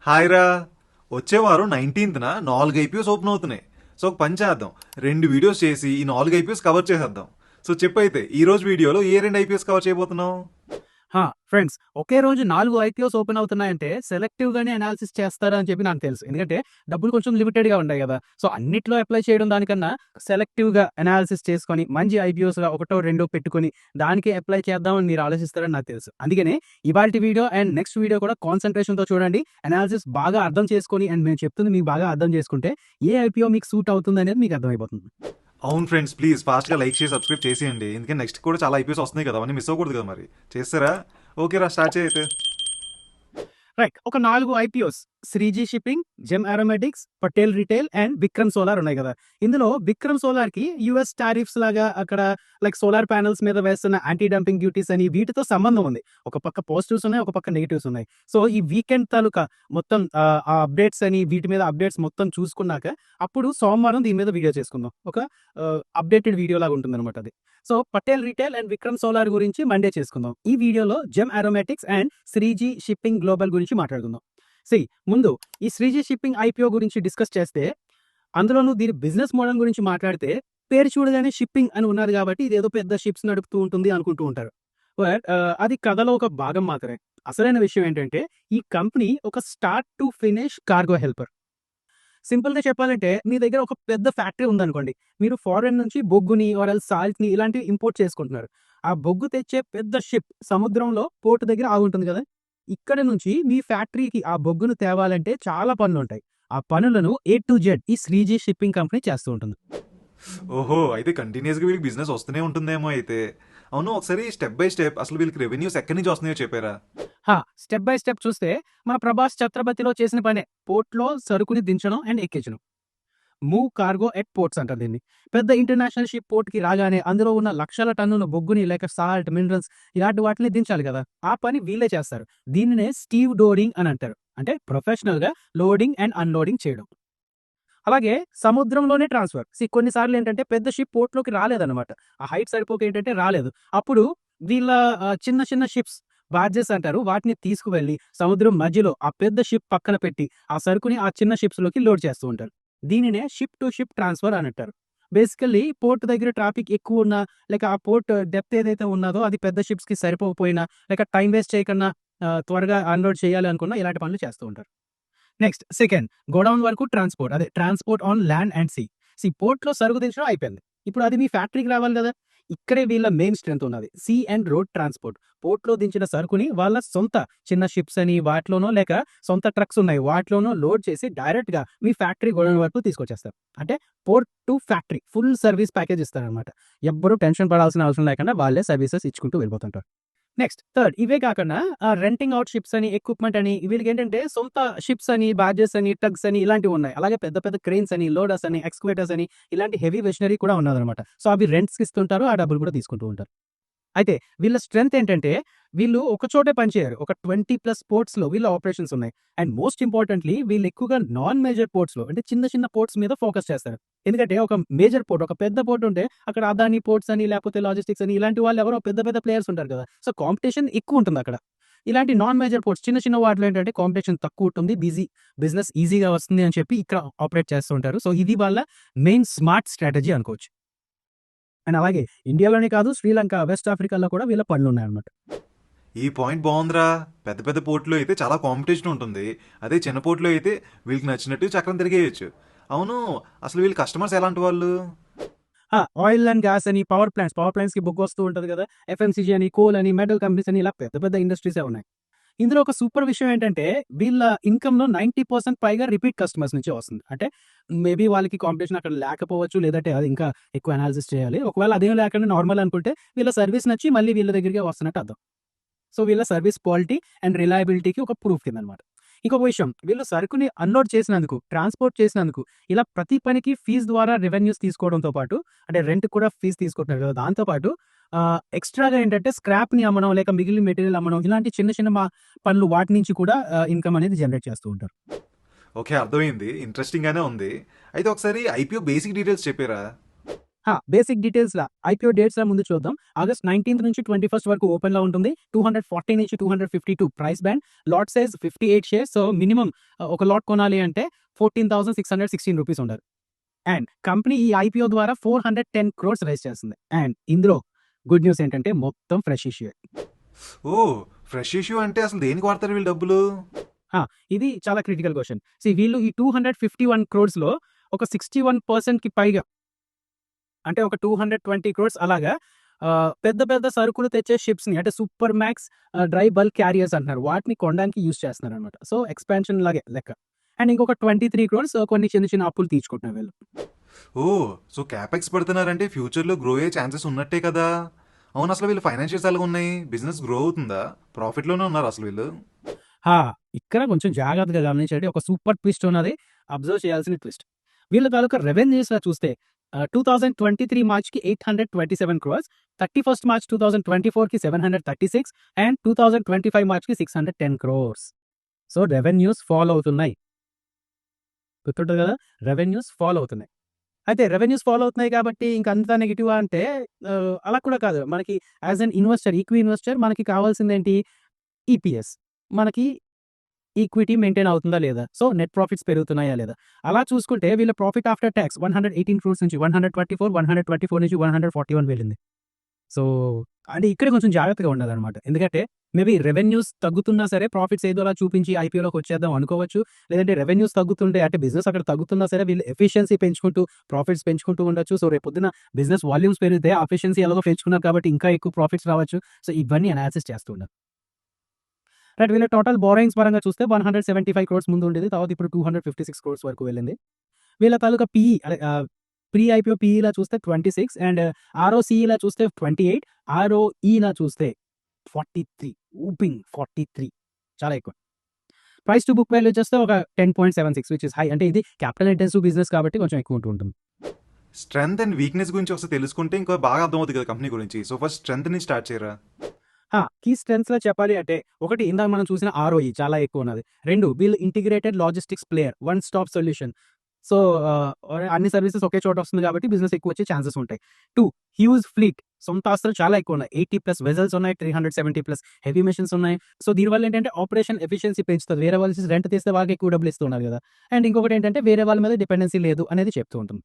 Hi రా. వచ్చే వారం 19న 4 ఐపీఎస్ ఓపెన్ అవుతున్నాయి. సో ఒక పని చేద్దాం, 2 వీడియోస్ చేసి ఈ 4 ఐపీఎస్ కవర్ చేసేద్దాం. సో చెప్పైతే ఈ రోజు వీడియోలో ఏ 2 ఐపీఎస్ కవర్ చేయబోతున్నావు? ఫ్రెండ్స్, ఒకే రోజు 4 ఐపీఓస్ ఓపెన్ అవుతున్నాయంటే సెలెక్టివ్‌గానే అనాలిసిస్ చేస్తారా అని చెప్పి నాకు తెలుసు. ఎందుకంటే డబ్బులు కొంచెం లిమిటెడ్‌గా ఉంటాయి గదా! సో అన్నిట్లో అప్లై చేయడం దానికన్నా సెలెక్టివ్‌గా అనాలిసిస్ చేసుకొని మంచి ఐపీఓస్‌గా ఒకటో, రెండో పెట్టుకొని దానికే అప్లై చేద్దామని మీరు ఆలోచిస్తారని నాకు తెలుసు. అందుకనే ఇవాల్టి వీడియో అండ్ నెక్స్ట్ వీడియో కూడా కాన్సంట్రేషన్‌తో చూడండి. అనాలిసిస్ బాగా అర్థం చేసుకొని అండ్ మేము చెప్తుంది మీకు బాగా అర్థం చేసుకుంటే ఏ ఐపీఓ మీకు సూట్ అవుతుందనేది మీకు అర్థమైపోతుంది. అవును ఫ్రెండ్స్, ప్లీజ్ ఫాస్ట్గా లైక్ చేసి సబ్స్క్రైబ్ చేసేయండి. ఎందుకంటే నెక్స్ట్ కూడా చాలా ఐపీఎస్ వస్తున్నాయి కదా, అవన్నీ మిస్ అవ్వకూడదు కదా. మరి చేస్తారా? ఓకే రా, స్టార్ట్ చేయైతే. రైట్. ఒక 4 IPOs Sreeji shipping, gem aeronautics, Patel retail and Vikram solar ఉన్నాయి కదా. ఇందులో విక్రమ్ సోలార్ కి యూఎస్ టారిఫ్స్ లాగా అక్కడ లైక్ సోలార్ ప్యానెల్స్ మీద వేస్తున్న యాంటీ డంపింగ్ డ్యూటీస్ అని వీటితో సంబంధం ఉంది. ఒక పక్క పాజిటివ్స్ ఉన్నాయి, ఒక పక్క నెగిటివ్స్ ఉన్నాయి. సో ఈ వీకెండ్ తాలూకా మొత్తం ఆ అప్డేట్స్ అని వీటి మీద అప్డేట్స్ మొత్తం చూసుకున్నాక అప్పుడు సోమవారం దీని మీద వీడియో చేసుకుందాం. ఒక అప్డేటెడ్ వీడియో లాగా ఉంటుంది అనమాట అది. So Patel retail and Vikram solar గురించి మండే చేసుకుందాం. ఈ వీడియోలో gem aeronautics and Sreeji shipping global గురించి మాట్లాడుకుందాం. ముందు ఈ శ్రీజీ షిప్పింగ్ ఐపీఓ గురించి డిస్కస్ చేస్తే, అందులోనూ దీని బిజినెస్ మోడల్ గురించి మాట్లాడితే పేరు చూడగానే షిప్పింగ్ అని ఉన్నారు కాబట్టి ఇదేదో పెద్ద షిప్స్ నడుపుతూ ఉంటుంది అనుకుంటూ ఉంటారు. బట్ అది కథలో ఒక భాగం మాత్రమే. అసలైన విషయం ఏంటంటే ఈ కంపెనీ ఒక start to finish cargo helper. సింపుల్‌గా చెప్పాలంటే మీ దగ్గర ఒక పెద్ద ఫ్యాక్టరీ ఉందనుకోండి. మీరు ఫారెన్ నుంచి బొగ్గుని ఆర్ ఎల్స్ సాల్ట్‌ని ఇలాంటివి ఇంపోర్ట్ చేసుకుంటున్నారు. ఆ బొగ్గు తెచ్చే పెద్ద షిప్ సముద్రంలో పోర్ట్ దగ్గర ఆగుంటుంది కదా. ఇక్కడ నుంచి మీ ఫ్యాక్టరీకి ఆ బొగ్గును తేవాలంటే చాలా పనులుంటాయి. ఆ పనులను ఏ టు జెడ్ ఈ శ్రీజీ షిప్పింగ్ కంపెనీ చేస్తూ ఉంటుంది. ఓహో, అయితే కంటిన్యూస్గా వీళ్ళకి బిజినెస్ వస్తూనే ఉంటుందేమో అయితే. అవును, ఒకసారి స్టెప్ బై స్టెప్ అసలు వీళ్ళకి రెవెన్యూస్ ఎక్కడి నుంచి వస్తున్నాయో చెప్పారా? స్టెప్ బై స్టెప్ చూస్తే మన ప్రభాస్ ఛత్రపతిలో చేసిన పనే. పోర్ట్‌లో సరుకుని దించడం అండ్ ఎక్కించడం. మూవ్ కార్గో ఎట్ పోర్ట్స్ అంటారు దీన్ని. పెద్ద ఇంటర్నేషనల్ షిప్ పోర్ట్‌కి రాగానే అందులో ఉన్న లక్షల టన్నుల బొగ్గుని లేక సాల్ట్, మినరల్స్ ఇలాంటి వాటిని దించాలి కదా. ఆ పని వీళ్ళే చేస్తారు. దీనినే స్టీవ్ డోరింగ్ అని అంటారు. అంటే ప్రొఫెషనల్‌గా లోడింగ్ అండ్ అన్‌లోడింగ్ చేయడం. అలాగే సముద్రంలోనే ట్రాన్స్‌ఫర్. కొన్నిసార్లు ఏంటంటే పెద్ద షిప్ పోర్ట్‌లోకి రాలేదన్నమాట. ఆ హైట్ సరిపోక ఏంటంటే రాలేదు. అప్పుడు వీళ్ళ చిన్న చిన్న షిప్స్ బార్జెస్ అంటారు. వాటిని తీసుకువెళ్ళి సముద్రం మధ్యలో ఆ పెద్ద షిప్ పక్కన పెట్టి ఆ సరుకుని ఆ చిన్న షిప్స్‌లోకి లోడ్ చేస్తూ ఉంటారు. దీనినే షిప్ టు షిప్ ట్రాన్స్‌ఫర్ అని అంటారు. బేసికల్లీ పోర్ట్ దగ్గర ట్రాఫిక్ ఎక్కువున్నా, లేక ఆ పోర్ట్ డెప్త్ ఏదైతే ఉన్నదో అది పెద్ద షిప్స్‌కి సరిపోకపోయినా, లేక టైం వేస్ట్ చేయకన్నా త్వరగా అన్‌లోడ్ చేయాలి అనుకున్నా ఇలాంటి పనులు చేస్తూ ఉంటారు. నెక్స్ట్ సెకండ్, గోడౌన్ వరకు ట్రాన్స్‌పోర్ట్. అదే transport on land and sea. పోర్ట్‌లో సరుకు దించడం అయిపోయింది. ఇప్పుడు అది మీ ఫ్యాక్టరీకి రావాలి గదా. ఇక్కడే వీళ్ళ మెయిన్ స్ట్రెంత్ ఉన్నది. Sea and road transport. పోర్ట్‌లో దించిన సరుకుని వాళ్ళ సొంత చిన్న షిప్స్ అని వాటిలోనో, లేక సొంత ట్రక్స్ ఉన్నాయి వాటిలోనో లోడ్ చేసి డైరెక్ట్‌గా మీ ఫ్యాక్టరీ గోడౌన్ వరకు తీసుకొచ్చేస్తారు. అంటే port to factory full service package ఇస్తారనమాట. ఎవ్వరు టెన్షన్ పడాల్సిన అవసరం లేకుండా వాళ్ళే సర్వీసెస్ ఇచ్చుకుంటూ వెళ్ళిపోతుంటారు. నెక్స్ట్ థర్డ్, ఇవే కాకుండా రెంటింగ్ అవుట్ షిప్స్ అని, ఎక్విప్‌మెంట్ అని వీళ్ళకేంటంటే సొంత షిప్స్ అని, బార్జెస్ అని, టగ్స్ అని ఇలాంటివి ఉన్నాయి. అలాగే పెద్ద పెద్ద క్రేన్స్ అని, లోడర్స్ అని, ఎక్స్‌కవేటర్స్ అని ఇలాంటి హెవీ మెషినరీ కూడా ఉన్నదనమాట. సో అవి రెంట్స్‌కి ఇస్తుంటారు. ఆ డబ్బులు కూడా తీసుకుంటూ ఉంటారు. అయితే వీళ్ళ స్ట్రెంత్ ఏంటంటే వీళ్ళు ఒక చోటే పనిచేయరు. ఒక 20+ పోర్ట్స్‌లో వీళ్ళ ఆపరేషన్స్ ఉన్నాయి. అండ్ మోస్ట్ ఇంపార్టెంట్‌లీ వీళ్ళు ఎక్కువగా నాన్ మేజర్ పోర్ట్స్‌లో అంటే చిన్న చిన్న పోర్ట్స్ మీద ఫోకస్ చేస్తారు. ఎందుకంటే ఒక మేజర్ పోర్ట్, ఒక పెద్ద పోర్ట్ ఉంటే అక్కడ అదాని పోర్ట్స్ అని, లేకపోతే లాజిస్టిక్స్ అని ఇలాంటి వాళ్ళు ఎవరో పెద్ద పెద్ద ప్లేయర్స్ ఉంటారు కదా. సో కాంపిటీషన్ ఎక్కువ ఉంటుంది అక్కడ. ఇలాంటి నాన్ మేజర్ పోర్ట్స్ చిన్న చిన్న వాటిలో ఏంటంటే కాంపిటీషన్ తక్కువ ఉంటుంది. బిజినెస్ ఈజీగా వస్తుంది అని చెప్పి ఇక్కడ ఆపరేట్ చేస్తూ ఉంటారు. సో ఇది వాళ్ళ మెయిన్ స్మార్ట్ స్ట్రాటజీ అనుకోవచ్చు. అండ్ అలాగే ఇండియాలోనే కాదు, శ్రీలంక, వెస్ట్ ఆఫ్రికాలో కూడా వీళ్ళ పనులున్నాయన్నమాట. ఈ పాయింట్ బాగుందిరా. పెద్ద పెద్ద పోర్టులో అయితే చాలా కాంపిటీషన్ ఉంటుంది. అదే చిన్న పోర్టులో అయితే వీళ్ళకి నచ్చినట్టు చక్రం తిరిగేయచ్చు. అవును, అసలు వీళ్ళ కస్టమర్స్ ఎలాంటి వాళ్ళు? ఆయిల్ అండ్ గ్యాస్ అని, పవర్ ప్లాంట్స్‌కి బొగ్గు వస్తూ ఉంటది కదా. ఎఫ్ఎంసీజీ అని, కోల్ అని, మెటల్ కంపెనీస్ అని ఇలా పెద్ద పెద్ద ఇండస్ట్రీసే ఉన్నాయి. ఇందులో ఒక సూపర్ విషయం ఏంటంటే వీళ్ళ ఇన్‌కమ్‌లో 90% పైగా రిపీట్ కస్టమర్స్ నుంచే వస్తుంది. అంటే మేబీ వాళ్ళకి కాంపిటీషన్ అక్కడ లేకపోవచ్చు. లేదంటే అది ఇంకా ఎక్కువ అనాలిసిస్ చేయాలి. ఒకవేళ అదేం లేకుండా నార్మల్ అనుకుంటే వీళ్ళ సర్విస్ నచ్చి మళ్ళీ వీళ్ళ దగ్గరికే వస్తున్నట్టు అర్థం. సో వీళ్ళ సర్విస్ క్వాలిటీ అండ్ రిలయబిలిటీకి ఒక ప్రూఫ్ కిందనమాట. ఇంకొక విషయం, వీళ్ళు సరుకుని అన్‌లోడ్ చేసినందుకు, ట్రాన్స్‌పోర్ట్ చేసినందుకు ఇలా ప్రతి పనికి ఫీస్ ద్వారా రెవెన్యూస్ తీసుకోవడంతో పాటు, అంటే రెంట్‌కి కూడా ఫీస్ తీసుకుంటున్నారు కదా. దాంతో పాటు ఎక్స్‌ట్రాగా ఏంటంటే స్క్రాప్‌ని అమ్మడం, లేక మిగిలిన మెటీరియల్ అమ్మడం ఇలాంటి చిన్న చిన్న పనులు వాటి నుంచి కూడా ఇన్‌కమ్ అనేది జనరేట్ చేస్తూ ఉంటారు. ఓకే, అర్థమైంది. ఇంట్రెస్టింగ్ గానే ఉంది. అయితే ఒకసారి ఐపీఓ బేసిక్ డీటెయిల్స్ చెప్పారా? బేసిక్ డీటెయిల్స్‌లా ఐపీఓ డేట్స్‌లా ముందు చూద్దాం. ఆగస్ట్ 19 నుంచి 21 వరకు ఓపెన్‌లో ఉంటుంది. 240 నుంచి 252 price band. Lot size 58 shares. So, minimum ఒక లాట్ కొనాలి అంటే 14,616 రూపీస్ ఉండాలి. అండ్ కంపెనీ ఈ ఐపీఓ ద్వారా 410 క్రోర్స్ రైజ్ చేస్తుంది. అండ్ ఇందులో గుడ్ న్యూస్ ఏంటంటే మొత్తం ఫ్రెష్ ఇష్యూ. ఓ, ఫ్రెష్ ఇష్యూ అంటే అసలు దేనికి వాడతారు వీళ్ళు డబ్బులు? ఇది చాలా క్రిటికల్ క్వశ్చన్. వీళ్ళు ఈ 251 క్రోర్స్‌లో ఒక 61%కి పైగా అంటే ఒక 220 క్రోర్స్ అలాగా పెద్ద పెద్ద సరుకులు తెచ్చే షిప్స్‌ని అంటే super max dry bulk carriers అంటున్నారు. వాటిని కొనడానికి యూజ్ చేస్తున్నారనమాట. సో, ఎక్స్‌పాన్షన్ లాగే లెక్క. అండ్ ఇంకొక 23 క్రోర్స్ కొన్ని చిన్న చిన్న అప్పులు తీర్చుకుంటున్నారు వీళ్ళు. ఓ, సో క్యాపెక్స్ పెడుతున్నారంటే ఫ్యూచర్లో గ్రో అయ్యే ఛాన్సెస్ ఉన్నట్టే కదా. అవును, అసలు వీళ్ళు ఫైనాన్షియల్స్ ఎలా ఉన్నాయి? బిజినెస్ గ్రో అవుతుందా? ప్రాఫిట్లోనే ఉన్నారు అసలు వీళ్ళు? హా! ఇక్కడ కొంచెం జాగ్రత్తగా గమనించండి. ఒక సూపర్ ట్విస్ట్ ఉన్నది. అబ్జర్వ్ చేయాల్సిన ట్విస్ట్. వీళ్ళ తాలూకా రెవెన్యూస్‌లా చూస్తే 2023 మార్చ్‌కి 827 క్రోర్స్, 31 మార్చ్ 2024కి 736 అండ్ 2025 మార్చ్‌కి 610 క్రోర్స్. సో, రెవెన్యూస్ ఫాలో అవుతున్నాయి. గుర్తుంటది కదా! రెవెన్యూస్ ఫాలో అవుతున్నాయి. అయితే రెవెన్యూస్ ఫాలో అవుతున్నాయి కాబట్టి ఇంక అంతా నెగెటివా అంటే అలా కూడా కాదు. మనకి as an investor, equity investor మనకి కావాల్సిందేంటి? ఈపీఎస్. మనకి ఈక్విటీ మెయింటైన్ అవుతుందా లేదా? సో, నెట్ ప్రాఫిట్స్ పెరుగుతున్నాయా లేదా? అలా చూసుకుంటే వీళ్ళ ప్రాఫిట్ ఆఫ్టర్ టాక్స్ 118 క్రోర్స్ నుంచి 124 నుంచి 141 వెళ్ళింది. సో, అంటే ఇక్కడ కొంచెం జాగ్రత్తగా ఉండాలనమాట. ఎందుకంటే మేబీ రెవెన్యూస్ తగ్గుతున్నా సరే ప్రాఫిట్స్ ఏదోలా చూపించి ఐపీఓలోకి వచ్చేద్దాం అనుకోవచ్చు. లేదంటే రెవెన్యూస్ తగ్గుతుంటే అంటే బిజినెస్ అక్కడ తగ్గుతున్నా సరే వీళ్ళు ఎఫిషియన్సీ పెంచుకుంటూ ప్రాఫిట్స్ పెంచుకుంటూ ఉండొచ్చు. సో, రేపొద్దున బిజినెస్ వాల్యూమ్స్ పెరిగితే ఎఫిషియన్సీ ఎలాగో పెంచుకున్నారు కాబట్టి ఇంకా ఎక్కువ ప్రాఫిట్స్ రావచ్చు. సో, ఇవన్నీ అనాలిసిస్ చేస్తూ ఉండాలి. రైట్. వీళ్ళ టోటల్ బారోయింగ్స్ పరంగా చూస్తే 175 క్రోర్స్ ముందు ఉండేది. తర్వాత ఇప్పుడు 256 క్రోర్స్ వరకు వెళ్ళింది. వీళ్ళ తాలూకా పీఈ ప్రీ ఐపీఓ పీఈలా చూస్తే 26 అండ్ ఆర్ఓసీఈలా చూస్తే 28, ఆర్ఓఈలా చూస్తే 43. ఊపింగ్ 43 చాలా ఎక్కువ. ప్రైస్ టు బుక్ వాల్యూ వచ్చేస్తే ఒక 10.76 విచ్ ఇస్ హై. అంటే ఇది క్యాపిటల్ ఇంటెన్సివ్ బిజినెస్ కాబట్టి కొంచెం ఎక్కువ ఉంటూ ఉంటుంది. స్ట్రెంగ్త్ అండ్ వీక్నెస్ గురించి ఒకసారి తెలుసుకుంటే ఇంకా బాగా అర్థమవుతుంది కదా కంపెనీ గురించి. సో ఫస్ట్ స్ట్రెంగ్త్ నుంచి స్టార్ట్ చేయరా? కీ స్ట్రెంగ్త్స్‌లో చెప్పాలి అంటే ఒకటి ఇందాక మనం చూసిన ఆర్ఓఈ చాలా ఎక్కువ ఉన్నది. 2 వీళ్ళు integrated logistics player, one stop solution. So, అన్ని సర్వీసెస్ ఒకే చోట వస్తుంది కాబట్టి బిజినెస్ ఎక్కువ వచ్చే ఛాన్సెస్ ఉంటాయి. 2 హ్యూజ్ ఫ్లీట్, సొంత ఆస్తులు చాలా ఎక్కువ ఉన్నాయి. 80+ వెసెల్స్ ఉన్నాయి, 370+ హెవీ మెషిన్స్ ఉన్నాయి. సో, దీనివల్ల ఏంటంటే ఆపరేషన్ ఎఫిషియన్సీ పెంచుతుంది. వేరే వాళ్ళు రెంట్ తీస్తే వాళ్ళకి ఎక్కువ డబ్బులు ఇస్తున్నారు కదా. అండ్ ఇంకొకటి ఏంటంటే వేరే వాళ్ళ మీద డిపెండెన్సీ లేదు అనేది చెప్తూ ఉంటుంది.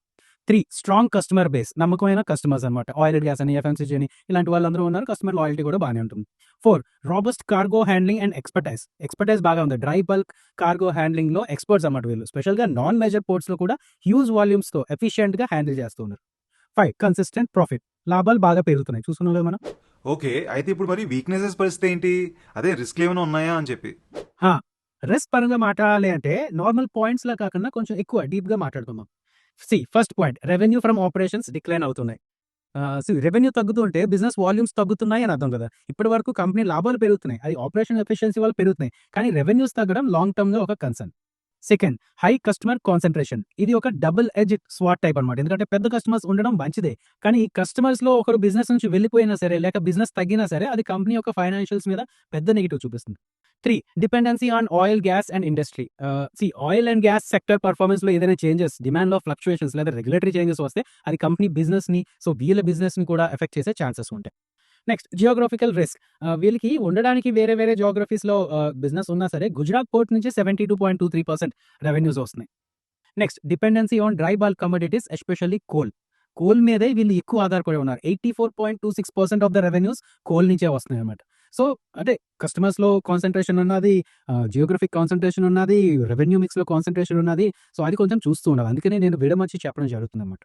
3 స్ట్రాంగ్ కస్టమర్ బేస్, నమ్మకమైన కస్టమర్స్ అనమాట. ఆయిల్ అండ్ గ్యాస్ అని, ఎఫ్ఎంసీజీ అని ఇలాంటి వాళ్ళందరూ ఉన్నారు. కస్టమర్ లాయల్టీ కూడా బాగానే ఉంటుంది. 4 robust cargo handling and expertise బాగా ఉంది. డ్రై బల్క్ కార్గో హ్యాండ్లింగ్‌లో ఎక్స్పర్ట్స్ అన్నమాట వీళ్ళు. స్పెషల్‌గా నాన్ మేజర్ పోర్ట్స్‌లో కూడా హ్యూజ్ వాల్యూమ్స్‌తో ఎఫిషియెంట్‌గా హ్యాండిల్ చేస్తున్నారు. 5 కన్సిస్టెంట్ ప్రాఫిట్, లాభాలు బాగా పెరుగుతున్నాయి. చూస్తున్నాం కదా మనం. ఓకే, అయితే ఇప్పుడు మరి వీక్నెసెస్ పరిస్థితి ఏంటి? అదే రిస్క్లు ఏమైనా ఉన్నాయా అని చెప్పి. రిస్క్ పరంగా మాట్లాడాలి అంటే నార్మల్ పాయింట్స్‌లా కాకుండా కొంచెం ఎక్కువ డీప్‌గా మాట్లాడుకుందాం. First point revenue from operations decline అవుతున్నాయి. రెవెన్యూ తగ్గుతుంటే బిజినెస్ వాల్యూమ్స్ తగ్గుతున్నాయి అని అర్థం కదా. ఇప్పటి వరకు కంపెనీ లాభాలు పెరుగుతున్నాయి, అది ఆపరేషన్ ఎఫిషియన్సీ వల్ల పెరుగుతున్నాయి. కానీ రెవెన్యూస్ తగ్గడం లాంగ్ టర్మ్ లో ఒక concern. Second, high customer concentration. ఇది ఒక డబుల్ ఎడ్జ్ స్వాట్ టైప్ అనమాట. ఎందుకంటే పెద్ద కస్టమర్స్ ఉండడం మంచిదే, కానీ ఈ కస్టమర్స్ లో ఒకరు బిజినెస్ నుంచి వెళ్ళిపోయినా సరే లేక బిజినెస్ తగ్గినా సరే అది కంపెనీ యొక్క ఫైనాన్షియల్స్ మీద పెద్ద నెగిటివ్ చూపిస్తుంది. 3 dependency on oil, gas and industry. Oil and gas sector performance లో ఏదైనా చేంజెస్, డిమాండ్ లో ఫ్లక్చుయేషన్స్ లేదా రెగ్యులేటరీ చేంజెస్ వస్తే అది కంపెనీ బిజినెస్ ని, సో వీళ్ళ బిజినెస్ ని కూడా ఎఫెక్ట్ చేసే ఛాన్సెస్ ఉంటాయి. Next, geographical risk. వీళ్ళకి ఉండడానికి వేరే వేరే జియోగ్రఫీస్ లో బిజినెస్ ఉన్నా సరే గుజరాత్ పోర్ట్ నుంచి 72.23% రెవెన్యూస్ వస్తున్నాయి. Next, dependency on dry bulk commodities especially coal మీదే వీళ్ళు ఎక్కువ ఆధారపడి ఉన్నారు. 84.26% ఆఫ్ ద రెవెన్యూస్ కోల్ నుంచే వస్తున్నాయి అన్నమాట. సో అంటే కస్టమర్స్ లో కాన్సన్ట్రేషన్ ఉన్నది, జియోగ్రఫిక్ కాన్సన్ట్రేషన్ ఉన్నది, రెవెన్యూ మిక్స్ లో కాన్సన్ట్రేషన్ ఉన్నది. సో అది కొంచెం చూస్తూ ఉండాలి. అందుకనే నేను విడమర్చి చెప్పడం జరుగుతుంది అన్నమాట.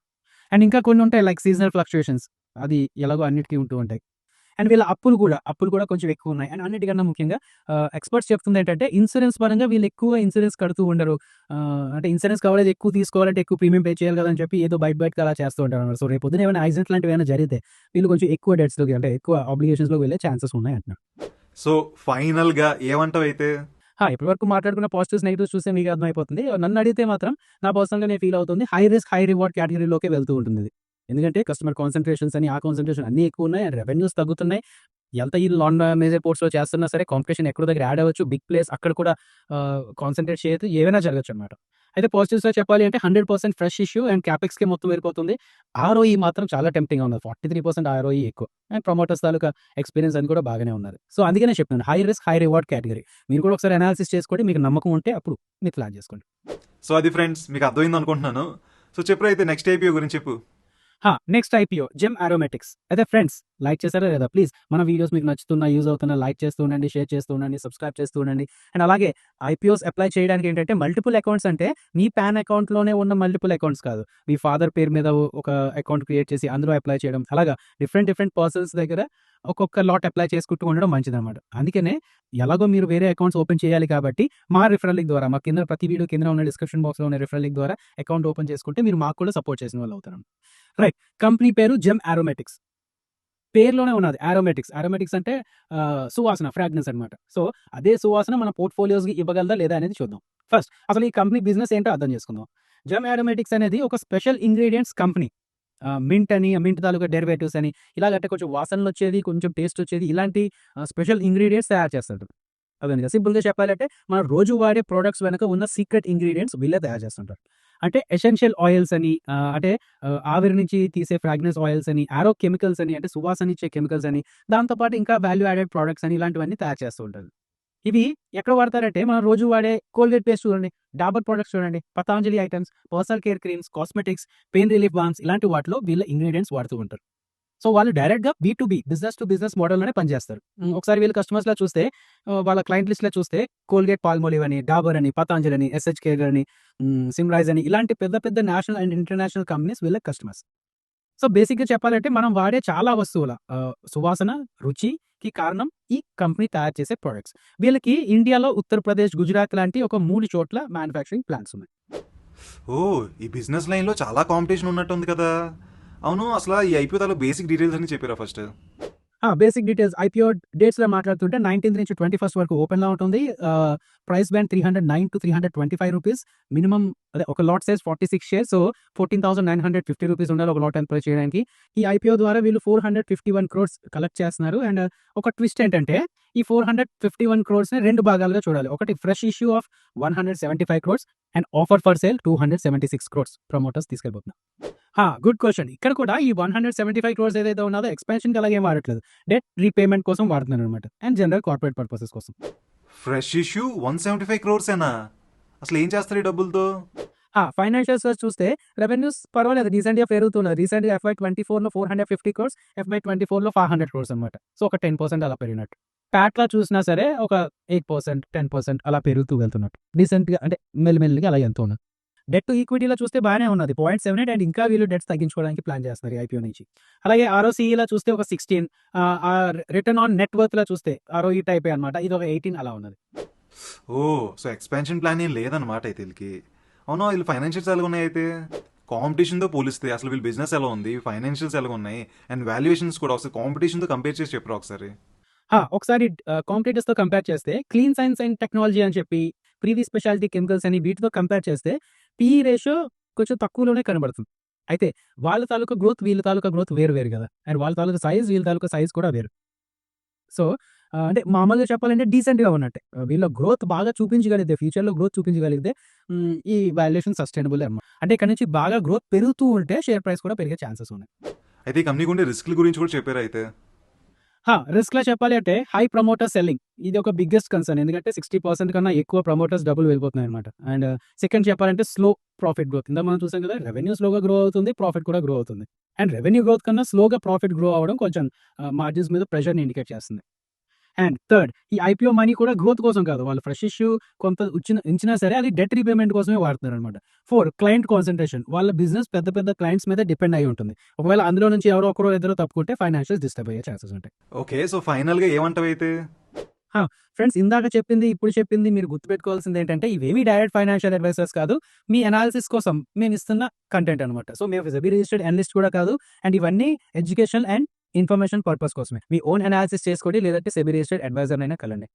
అండ్ ఇంకా కొన్ని ఉంటాయి లైక్ సీజనల్ ఫ్లక్చుయేషన్స్, అది ఎలాగో అన్నిటికీ ఉంటూ ఉంటాయి. అండ్ వీళ్ళ అప్పులు కూడా కొంచెం ఎక్కువ ఉన్నాయి. అండ్ అన్నిటికన్నా ముఖ్యంగా ఎక్స్పర్ట్స్ చెప్తుంది ఏంటంటే ఇన్సూరెన్స్ పరంగా వీళ్ళు ఎక్కువ ఇన్సూరెన్స్ కడుతూ ఉండరు. అంటే ఇన్సూరెన్స్ కవరేజ్ ఎక్కువ తీసుకోవాలంటే ఎక్కువ ప్రీమియం పే చేయాలి కదా అని చెప్పి ఏదో బయటకి అలా చేస్తూ ఉంటారు. సో రేపు పొద్దున ఏమైనా యాక్సిడెంట్ లాంటివి ఏమైనా జరిగితే వీళ్ళు కొంచెం ఎక్కువ డెట్స్లోకి అంటే ఎక్కువ ఆబ్లిగేషన్స్లోకి వెళ్ళే ఛాన్సెస్ ఉన్నాయి అంటున్నారు. సో ఫైనల్ గా ఏమంటావు అయితే? ఇప్పటి వరకు మాట్లాడుకున్న పాజిటివ్స్ నెగిటివ్స్ చూస్తే మీకు అర్థమైపోతుంది. నన్ను అడిగితే మాత్రం నా పర్సనల్గా నేను ఫీల్ అవుతుంది హై రిస్క్ హై రివార్డ్ కేటగిరీలోకి వెళ్తూ ఉంటుంది ఇది. ఎందుకంటే కస్టమర్ కాన్సన్ట్రేషన్స్ అని, ఆ కాన్సన్ట్రేషన్ అన్ని ఎక్కువ ఉన్నాయి, రెవెన్యూస్ తగ్గుతున్నాయి. ఎంత ఈ నాన్ మేజర్ పోర్ట్స్లో చేస్తున్నా సరే కాంపిటీషన్ ఎక్కడో దగ్గర యాడ్ అవ్వచ్చు, బిగ్ ప్లేస్ అక్కడ కూడా కాన్సన్ట్రేట్ చేయొచ్చు, ఏమైనా జరగచ్చు అనమాట. అయితే పాజిటివ్స్‌లో చెప్పాలి అంటే 100% ఫ్రెష్ ఇష్యూ అండ్ క్యాపెక్స్‌కే మొత్తం వెళ్ళిపోతుంది. ఆర్ఓఈ మాత్రం చాలా టెంప్టింగ్‌గా ఉన్నది. 43% ఆర్ఓఈ ఎక్కువ. అండ్ ప్రమోటర్స్ తాలూకా ఎక్స్‌పీరియన్స్ అని కూడా బాగానే ఉన్నది. సో, అందుకనే చెప్తున్నాను high risk, high reward category. మీరు కూడా ఒకసారి అనాలిసిస్ చేసుకోండి. మీకు నమ్మకం ఉంటే అప్పుడు మీరు ప్లాన్ చేసుకోండి. సో అది ఫ్రెండ్స్, మీకు అర్థమైంది అనుకుంటున్నాను. సో చెప్పు అయితే నెక్స్ట్ ఐపీఓ గురించి చెప్పు. Next IPO Gem Aromatics. అయితే ఫ్రెండ్స్ లైక్ చేశారా లేదా? ప్లీజ్ మన వీడియోస్ మీకు నచ్చుతున్నా, యూజ్ అవుతున్నా లైక్ చేస్తూ ఉండండి, షేర్ చేస్తూ ఉండండి, సబ్స్క్రైబ్ చేస్తూ ఉండండి. అండ్ అలాగే ఐపీఓస్ అప్లై చేయడానికి ఏంటంటే మల్టిపుల్ అకౌంట్స్ అంటే మీ పాన్ అకౌంట్‌లోనే ఉన్న మల్టిపుల్ అకౌంట్స్ కాదు. మీ ఫాదర్ పేరు మీద ఒక అకౌంట్ క్రియేట్ చేసి అందులో అప్లై చేయడం. అలాగా డిఫరెంట్ పర్సన్స్ దగ్గర ఒక్కొక్క లాట్ అప్లై చేసుకుంటూ ఉండడం మంచిదనమాట. అందుకనే ఎలాగో మీరు వేరే అకౌంట్స్ ఓపెన్ చేయాలి కాబట్టి మా రిఫరల్ లింక్ ద్వారా మా కింద ప్రతి వీడియో కింద ఉన్న డిస్క్రిప్షన్ బాక్స్‌లో ఉన్న రిఫరల్ లింక్ ద్వారా అకౌంట్ ఓపెన్ చేసుకుంటే మీరు మాకు కూడా సపోర్ట్ చేసిన వాళ్ళు అవుతారు. రైట్. కంపెనీ పేరు జెమ్ ఆరోమేటిక్స్. పేరులోనే ఉన్నది ఆరోమేటిక్స్. ఆరోమేటిక్స్ అంటే సువాసన, ఫ్రాగ్రెన్స్ అనమాట. సో, అదే సువాసన మన పోర్ట్‌ఫోలియోస్‌కి ఇవ్వగలదా లేదా అనేది చూద్దాం. ఫస్ట్ అసలు ఈ కంపెనీ బిజినెస్ ఏంటో అర్థం చేసుకుందాం. జెమ్ ఆరోమేటిక్స్ అనేది ఒక స్పెషల్ ఇంగ్రీడియెంట్స్ కంపెనీ. మింట్ అని, మింట్ తాలూకా డెరివేటివ్స్ అని ఇలాగంటే కొంచెం వాసనలొచ్చేది, కొంచెం టేస్ట్ వచ్చేది ఇలాంటి స్పెషల్ ఇంగ్రీడియెంట్స్ తయారు చేస్తారు. అదండి. సింపుల్‌గా చెప్పాలంటే మనం రోజు వాడే ప్రొడక్ట్స్ వెనక ఉన్న సీక్రెట్ ఇంగ్రీడియెంట్స్ వీళ్ళే తయారు చేస్తుంటారు. అంటే ఎసెన్షియల్ ఆయిల్స్ అని అంటే ఆవిరి నుంచి తీసే ఫ్రాగ్రెన్స్ ఆయిల్స్ అని, యారో కెమికల్స్ అని అంటే సువాసనిచ్చే కెమికల్స్ అని, దాంతో పాటు ఇంకా వాల్యూ యాడెడ్ ప్రొడక్ట్స్ అని ఇలాంటివన్నీ తయారు చేస్తూ ఉంటారు. ఇవి ఎక్కడ వాడతారంటే మనం రోజు వాడే కోల్గేట్ పేస్ట్ చూడండి, డాబర్ ప్రొడక్ట్స్ చూడండి, Patanjali items, personal care creams, cosmetics, pain relief balms ఇలాంటి వాటిలో వీళ్ళ ఇంగ్రీడియెంట్స్ వాడుతూ ఉంటారు. సో, వాళ్ళు డైరెక్ట్‌గా బిజినెస్ టు బిజినెస్ మోడల్‌లోనే పనిచేస్తారు. ఒకసారి వీళ్ళ కస్టమర్స్‌లా చూస్తే వాళ్ళ క్లయింట్ లిస్ట్‌లో చూస్తే కోల్గేట్ పాల్మోలివ్ అని, డాబర్ అని, పతాంజలి అని, ఎస్‌హెచ్‌కేర్ అని, సిమ్రైజ్ అని ఇలాంటి పెద్ద పెద్ద నేషనల్ అండ్ ఇంటర్నేషనల్ కంపెనీస్ వీళ్ళ కస్టమర్స్. సో, బేసిక్‌గా చెప్పాలంటే మనం వాడే చాలా వస్తువుల సువాసన, రుచికి కారణం ఈ కంపెనీ తయారు చేసే ప్రొడక్ట్స్. వీళ్ళకి ఇండియాలో ఉత్తరప్రదేశ్, గుజరాత్ లాంటి ఒక 3 చోట్ల మ్యానుఫ్యాక్చరింగ్ ప్లాంట్స్ ఉన్నాయి. ఓ, ఈ బిజినెస్ లైన్లో చాలా కాంపిటీషన్ ఉన్నట్టుంది కదా. అవును, అసలు ఈ ఐపీఓ తాలూ బేసిక్ డీటెయిల్స్ అని చెప్పారా ఫస్ట్? బేసిక్ డీటెయిల్స్ ఐపీఓ డేట్స్‌లో మాట్లాడుతుంటే 19థ్ నుంచి 21st వరకు ఓపెన్‌లో ఉంటుంది. Price band ₹309-325. మినిమమ్ అదే ఒక లాట్ సైజ్ 46 షేర్స్. సో, ₹14,950 ఉండాలి ఒక లాట్ ఎంప్లాయ్ చేయడానికి. ఈ ఐపీఓ ద్వారా వీళ్ళు 451 క్రోర్స్ కలెక్ట్ చేస్తున్నారు. అండ్ ఒక ట్విస్ట్ ఏంటంటే ఈ 451 క్రోర్స్‌ని 2 భాగాలుగా చూడాలి. ఒకటి fresh issue of 175 crores and offer for sale 276 crores promoters తీసుకెళ్ళిపోతున్నారు. Good question. ఇక్కడ కూడా ఈ 175 క్రోర్స్ ఏదైతే ఉన్నదో ఎక్స్‌పాన్షన్‌కి అలాగేం వాడట్లేదు. డెట్ రీపేమెంట్ కోసం వాడుతున్నారనమాట. అండ్ జనరల్ కార్పొరేట్ పర్పసెస్ కోసం. Fresh issue 175 క్రోర్సేనా? అసలు ఏం చేస్తారు ఈ డబ్బులతో? ఫైనాన్షియల్స్ చూస్తే రెవెన్యూస్ పర్వాలేదు డీసెంట్‌గా పెరుగుతున్నది. రీసెంట్‌గా FY24లో 450 క్రోర్స్, FY24లో 500 క్రోర్స్ అనమాట. సో, ఒక 10% అలా పెరిగినట్టు. ప్యాట్‌లా చూసినా సరే ఒక 8%, 10% అలా పెరుగుతూ వెళ్తున్నట్టు. డీసెంట్‌గా అంటే మెల్లిమెల్లిగా అలా వెళ్తూ ఉన్నది. డెట్ టు ఈక్విటీలో చూస్తే బాగానే ఉన్నది. 0.78 అండ్ ఇంకా వీళ్ళు డెట్స్ తగ్గించుకోవడానికి ప్లాన్ చేస్తున్నారు ఈ ఐపీఓ నుంచి. అలాగే ఆర్ఓసీఈలో చూస్తే ఒక 16, రిటర్న్ ఆన్ నెట్ వర్త్‌లో చూస్తే ఆర్ఓఈ టైపే అనమాట. ఇది ఒక 18 అలా ఉన్నది. ఓ, సో ఎక్స్పాన్షన్ ప్లాన్ ఏం లేదన్నమాట అయితే వీళ్ళకి. అవును, వీళ్ళు ఫైనాన్షియల్స్ ఎలా ఉన్నాయి అయితే? కాంపిటీషన్తో పోలిస్తే అసలు వీళ్ళ బిజినెస్ ఎలా ఉంది, ఫైనాన్షియల్స్ ఎలా ఉన్నాయి, అండ్ వాల్యుయేషన్స్ కూడా ఒకసారి కాంపిటీషన్తో కంపేర్ చేసి చెప్పరా ఒకసారి. ఒకసారి కాంపిటీటర్స్‌తో కంపేర్ చేస్తే క్లీన్ సైన్స్ అండ్ టెక్నాలజీ అని చెప్పి, ప్రివి స్పెషాలిటీ కెమికల్స్ అని వీటితో కంపేర్ చేస్తే పీఈ రేషియో కొంచెం తక్కువలోనే కనబడుతుంది. అయితే వాళ్ళ తాలూకా గ్రోత్, వీళ్ళ తాలూకా గ్రోత్ వేరు వేరు కదా! అండ్ వాళ్ళ తాలూకా సైజ్, వీళ్ళ తాలూకా సైజ్ కూడా వేరు. సో, అంటే మామూలుగా చెప్పాలంటే డీసెంట్‌గా ఉన్నట్టే. వీళ్ళ గ్రోత్ బాగా చూపించగలిగితే, ఫ్యూచర్‌లో గ్రోత్ చూపించగలిగితే ఈ వాల్యుయేషన్ సస్టైనబులే అన్నమాట. అంటే ఇక్కడ నుంచి బాగా గ్రోత్ పెరుగుతూ ఉంటే షేర్ ప్రైస్ కూడా పెరిగే ఛాన్సెస్ ఉన్నాయి. అయితే ఈ కంపెనీకి ఉండే రిస్క్ల గురించి కూడా చెప్పారా అయితే? రిస్క్‌లో చెప్పాలి అంటే హై ప్రమోటర్ సెల్లింగ్ ఇది ఒక బిగ్గెస్ట్ కన్సర్న్. ఎందుకంటే 60% కన్నా ఎక్కువ ప్రమోటర్స్ డబ్బులు వెళ్ళిపోతున్నాయన్నమాట. అండ్ సెకండ్ చెప్పాలంటే స్లో ప్రాఫిట్ గ్రోత్. ఇందాక మనం చూసాం కదా! రెవెన్యూ స్లోగా గ్రో అవుతుంది. ప్రాఫిట్ కూడా గ్రో అవుతుంది. అండ్ రెవెన్యూ గ్రోత్ కన్నా స్లోగా ప్రాఫిట్ గ్రో అవ్వడం కొంచెం మార్జిన్స్ మీద ప్రెషర్‌ని ఇండికేట్ చేస్తుంది. అండ్ థర్డ్ ఈ ఐపీఓ మనీ కూడా గ్రోత్ కోసం కాదు. వాళ్ళు ఫ్రెష్ ఇష్యూ కొంత ఉంచినా సరే అది డెట్ రీపేమెంట్ కోసమే వాడుతున్నారనమాట. 4 క్లయింట్ కాన్సంట్రేషన్. వాళ్ళ బిజినెస్ పెద్ద పెద్ద క్లయింట్స్ మీద డిపెండ్ అయ్యి ఉంటుంది. ఒకవేళ అందులో నుంచి ఎవరో ఒకరో ఇద్దరో తప్పుకుంటే ఫైనాన్షియల్స్ డిస్టర్బ్ అయ్యే ఛాన్సెస్ ఉంటాయి. ఓకే, సో ఫైనల్గా ఏమంటావైతే? ఫ్రెండ్స్ ఇందాక చెప్పింది, ఇప్పుడు చెప్పింది మీరు గుర్తుపెట్టుకోవాల్సింది ఏంటంటే ఇవేమీ డైరెక్ట్ ఫైనాన్షియల్ అడ్వైజర్స్ కాదు. మీ అనాలిసిస్ కోసం మేము ఇస్తున్న కంటెంట్ అనమాట. సో, మేము సెబీ రిజిస్టర్డ్ అనలిస్ట్ కూడా కాదు. అండ్ ఇవన్నీ ఎడ్యుకేషన్ అండ్ ఇన్ఫర్మేషన్ పర్పస్ కోసమే. మీ ఓన్ అనాలిసిస్ చేసుకోండి. లేదంటే సెబీ రిజిస్టర్డ్ అడ్వైజర్ అయినా కలండి.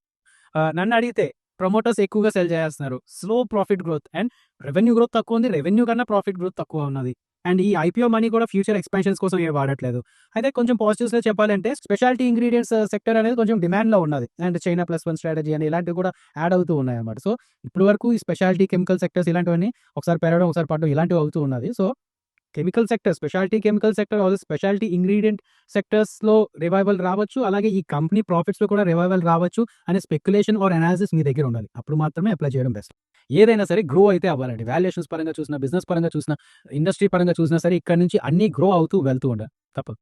నన్ను అడిగితే ప్రమోటర్స్ ఎక్కువగా సెల్ చేస్తున్నారు. Slow profit growth and revenue growth తక్కువ ఉంది. రెవెన్యూ కన్నా ప్రాఫిట్ గ్రోత్ తక్కువ ఉన్నది. అండ్ ఈ ఐపీఓ మనీ కూడా ఫ్యూచర్ ఎక్స్పాన్షన్స్ కోసం ఏం వాడట్లేదు. అయితే కొంచెం పాజిటివ్స్‌లో చెప్పాలంటే స్పెషాలిటీ ఇంగ్రీడియెంట్స్ సెక్టర్ అనేది కొంచెం డిమాండ్‌లో ఉన్నది. అండ్ చైనా +1 స్ట్రాటజీ అని ఇలాంటివి కూడా యాడ్ అవుతూ ఉన్నాయన్నమాట. సో, ఇప్పటి వరకు ఈ స్పెషాలిటీ కెమికల్ సెక్టర్స్ ఇలాంటివన్నీ ఒకసారి పెరగడం, ఒకసారి పడడం ఇలాంటివి అవుతూ ఉన్నది. So, chemical sector, speciality chemical sector or speciality ingredient సెక్టర్స్‌లో రివైవల్ రావచ్చు. అలాగే ఈ కంపెనీ ప్రాఫిట్స్‌లో కూడా రివైవల్ రావచ్చు అనే స్పెక్యులేషన్ ఆర్ అనాలిసిస్ మీ దగ్గర ఉండాలి. అప్పుడు మాత్రమే అప్లై చేయడం బెస్ట్. ఏదైనా సరే గ్రో అయితే అవ్వాలండి. వాల్యుయేషన్స్ పరంగా చూసినా, బిజినెస్ పరంగా చూసినా, ఇండస్ట్రీ పరంగా చూసినా సరే ఇక్కడి నుంచి అన్నీ గ్రో అవుతూ వెళ్తూ ఉండాలి. తప్పదు.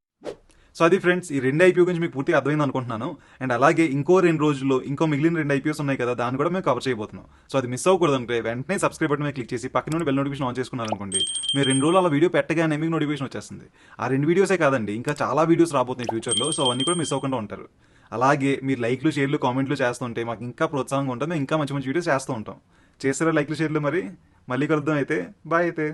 సో అది ఫ్రెండ్స్, ఈ 2 ఐపీఓ గురించి మీకు పూర్తిగా అర్థమైంది అనుకుంటున్నాను. అండ్ అలాగే ఇంకో 2 రోజుల్లో ఇంకో మిగిలిన 2 ఐపీఓస్ ఉన్నాయి కదా, దాన్ని కూడా మేము కవర్ చేయబోతున్నాం. సో అది మిస్ అవ్వకూడదు అంటే వెంటనే సబ్స్క్రైబ్ బటన్ మీద క్లిక్ చేసి పక్కన నుండి బెల్ నోటిఫికేషన్ ఆన్ చేసుకున్నారనుకోండి, మీరు 2 రోజులు అలా వీడియో పెట్టగానే మీకు నోటిఫికేషన్ వచ్చేస్తుంది. ఆ 2 వీడియోసే కాదండి, ఇంకా చాలా వీడియోస్ రాబోతున్నాయి ఫ్యూచర్లో. సో అవన్నీ కూడా మిస్ అవ్వకుండా ఉంటారు. అలాగే మీరు లైక్లు, షేర్లు, కామెంట్లు చేస్తుంటే మాకు ఇంకా ప్రోత్సాహంగా ఉంటుంది. మేము ఇంకా మంచి మంచి వీడియోస్ చేస్తూ ఉంటాం. చేస్తారా లైక్లు, షేర్లు? మరి మళ్ళీ కలుద్దాం అయితే. బాయ్ అయితే.